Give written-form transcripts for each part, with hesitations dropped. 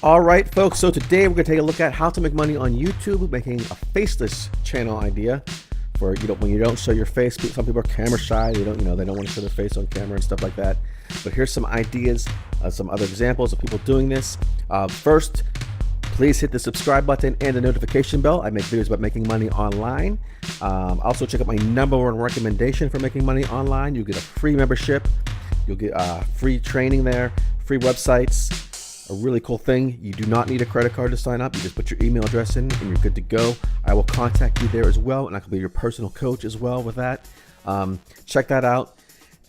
All right, folks, so today we're going to take a look at how to make money on YouTube, making a faceless channel idea for, when you don't show your face. Some people are camera shy, they don't want to show their face on camera and stuff like that. But here's some ideas, some other examples of people doing this. First, please hit the subscribe button and the notification bell. I make videos about making money online. Also check out my #1 recommendation for making money online. You get a free membership, you'll get free training there, free websites. A really cool thing, you do not need a credit card to sign up. You just put your email address in and you're good to go. I will contact you there as well, and I can be your personal coach as well with that. Check that out,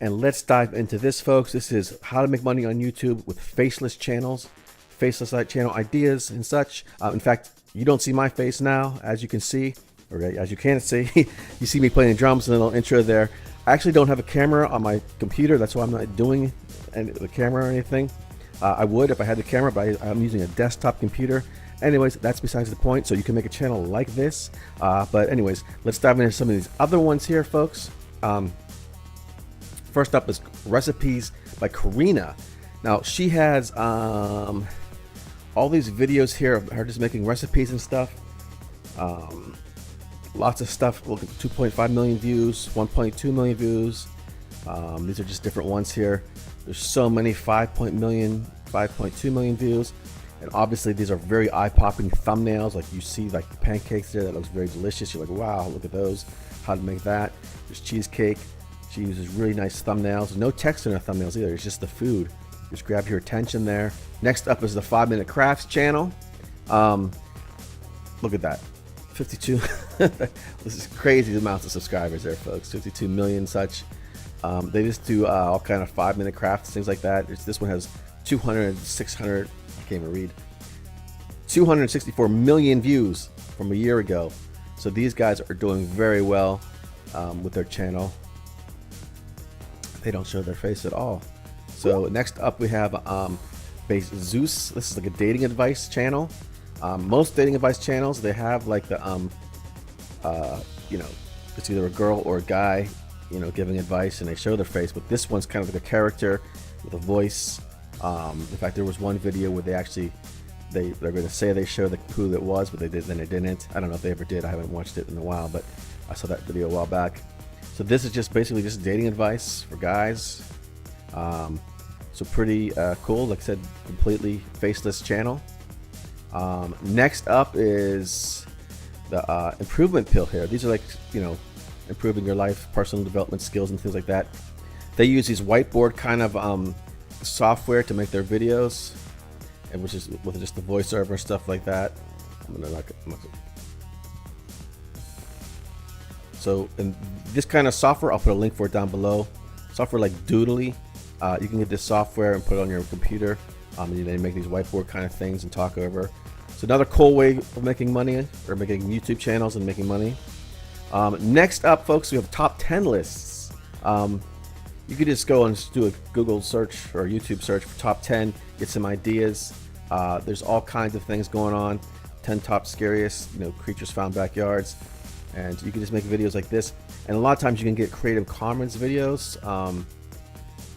and let's dive into this, folks. This is how to make money on YouTube with faceless channels, faceless channel ideas and such. In fact, you don't see my face now, as you can see, or as you can see. You see me playing the drums, and a little intro there. I actually don't have a camera on my computer. That's why I'm not doing the camera or anything. I would if I had the camera, but I'm using a desktop computer. Anyways, that's besides the point. So you can make a channel like this. But anyways, let's dive into some of these other ones here, folks. First up is recipes by Carina. Now she has all these videos here of her just making recipes and stuff. Lots of stuff. Look at 2.5 million views, 1.2 million views. These are just different ones here. There's so many, 5.2 million views, and obviously these are very eye-popping thumbnails. Like you see, like the pancakes there, that looks very delicious. You're like, wow, look at those. How to make that? There's cheesecake. She uses really nice thumbnails. No text in her thumbnails either. It's just the food. Just grab your attention there. Next up is the 5-Minute Crafts channel. Look at that, 52. This is crazy amounts of subscribers there, folks. 52 million such. They just do all kind of 5-minute crafts, things like that. This one has 600, I can't even read, 264 million views from a year ago. So these guys are doing very well with their channel. They don't show their face at all. So next up we have Zeus. This is like a dating advice channel. Most dating advice channels, they have like the it's either a girl or a guy giving advice, and they show their face, but this one's kind of like a character with a voice. In fact, there was one video where they're going to say they showed who it was, but then they didn't. I don't know if they ever did. I haven't watched it in a while, but I saw that video a while back. So this is just basically just dating advice for guys. So pretty cool. Like I said, completely faceless channel. Next up is the improvement pill here. These are like, improving your life, personal development skills and things like that. They use these whiteboard kind of software to make their videos, and which is with just the voiceover and stuff like that. So in this kind of software, I'll put a link for it down below. Software like Doodle. You can get this software and put it on your computer. And they make these whiteboard kind of things and talk over. So another cool way of making money, or making YouTube channels and making money. Next up, folks, we have top 10 lists. You could just go and just do a Google search or YouTube search for top 10, get some ideas. There's all kinds of things going on. 10 top scariest creatures found backyards, and you can just make videos like this. And a lot of times you can get Creative Commons videos,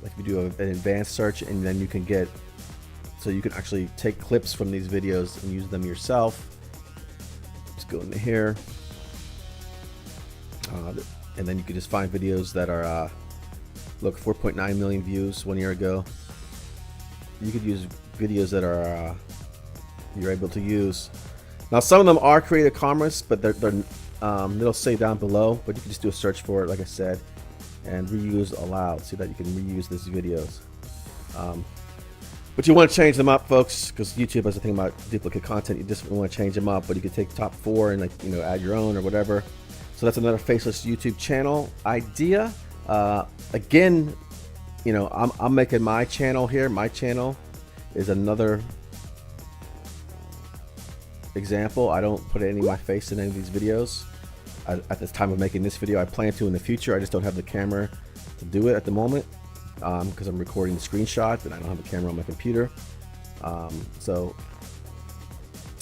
like if you do an advanced search, and then you can get, so you can actually take clips from these videos and use them yourself. Just go into here. And then you can just find videos that are look, 4.9 million views 1 year ago. You could use videos that are you're able to use. Now some of them are Creative Commons, but they'll say down below, but you can just do a search for it, like I said, and reuse allowed, so that you can reuse these videos. But you want to change them up, folks, because YouTube has a thing about duplicate content. You just want to change them up, but you can take top 4 and add your own or whatever. So that's another faceless YouTube channel idea. Again, I'm making my channel here. My channel is another example. I don't put any of my face in any of these videos at the time of making this video. I plan to in the future. I just don't have the camera to do it at the moment because I'm recording the screenshot and I don't have a camera on my computer. So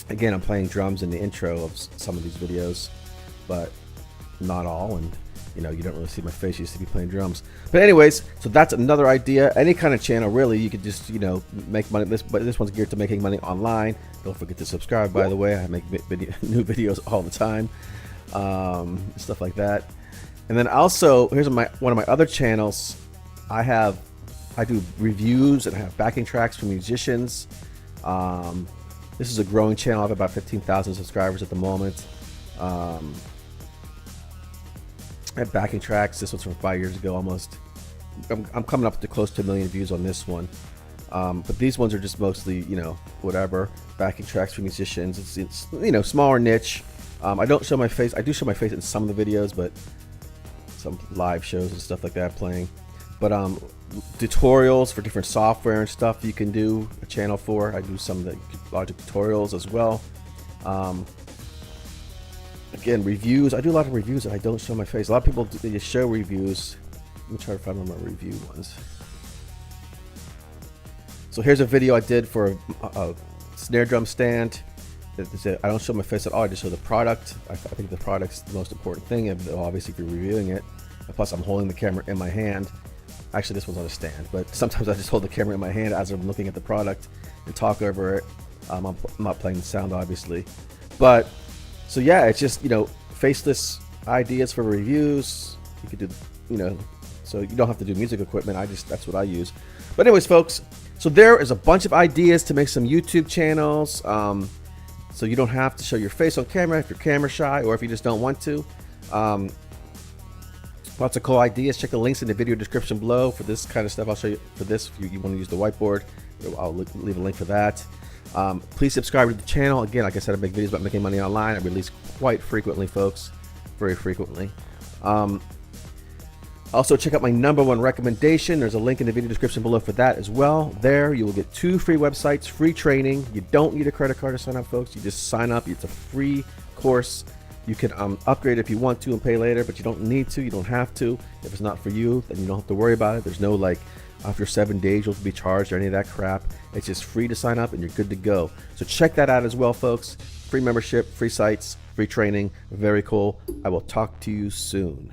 again, I'm playing drums in the intro of some of these videos, but not all, and you know, you don't really see my face. You used to be playing drums. But anyways, so that's another idea. Any kind of channel, really, you could just, you know, make money. But this one's geared to making money online. Don't forget to subscribe, by the way. I make new videos all the time, stuff like that. And then also, here's one of my other channels. I do reviews and I have backing tracks for musicians. This is a growing channel. I have about 15,000 subscribers at the moment. I have backing tracks. This one's from 5 years ago almost. I'm coming up to close to 1 million views on this one. But these ones are just mostly, you know, whatever, backing tracks for musicians. It's you know, smaller niche. I don't show my face. I do show my face in some of the videos, but some live shows and stuff like that playing. But tutorials for different software and stuff you can do a channel for. I do some of the Logic tutorials as well. Again, reviews. I do a lot of reviews and I don't show my face. A lot of people they just show reviews. Let me try to find one of my review ones. So here's a video I did for a snare drum stand. I don't show my face at all. I just show the product. I think the product's the most important thing, obviously, if you're reviewing it. And plus, I'm holding the camera in my hand. Actually, this one's on a stand, but sometimes I just hold the camera in my hand as I'm looking at the product and talk over it. I'm not playing the sound, obviously. But, so yeah, it's just, you know, faceless ideas for reviews. You could do, you know, so you don't have to do music equipment. That's what I use. But anyways, folks, so there is a bunch of ideas to make some YouTube channels. So you don't have to show your face on camera if you're camera shy or if you just don't want to. Lots of cool ideas. Check the links in the video description below for this kind of stuff. I'll show you for this if you want to use the whiteboard. I'll leave a link for that. Please subscribe to the channel. Again, like I said, I make videos about making money online. I release quite frequently, folks, very frequently. Also, check out my #1 recommendation. There's a link in the video description below for that as well. There, you will get 2 free websites, free training. You don't need a credit card to sign up, folks. You just sign up. It's a free course. You can upgrade if you want to and pay later, but you don't need to. You don't have to. If it's not for you, then you don't have to worry about it. There's no like, after 7 days, you'll be charged or any of that crap. It's just free to sign up and you're good to go. So check that out as well, folks. Free membership, free sites, free training. Very cool. I will talk to you soon.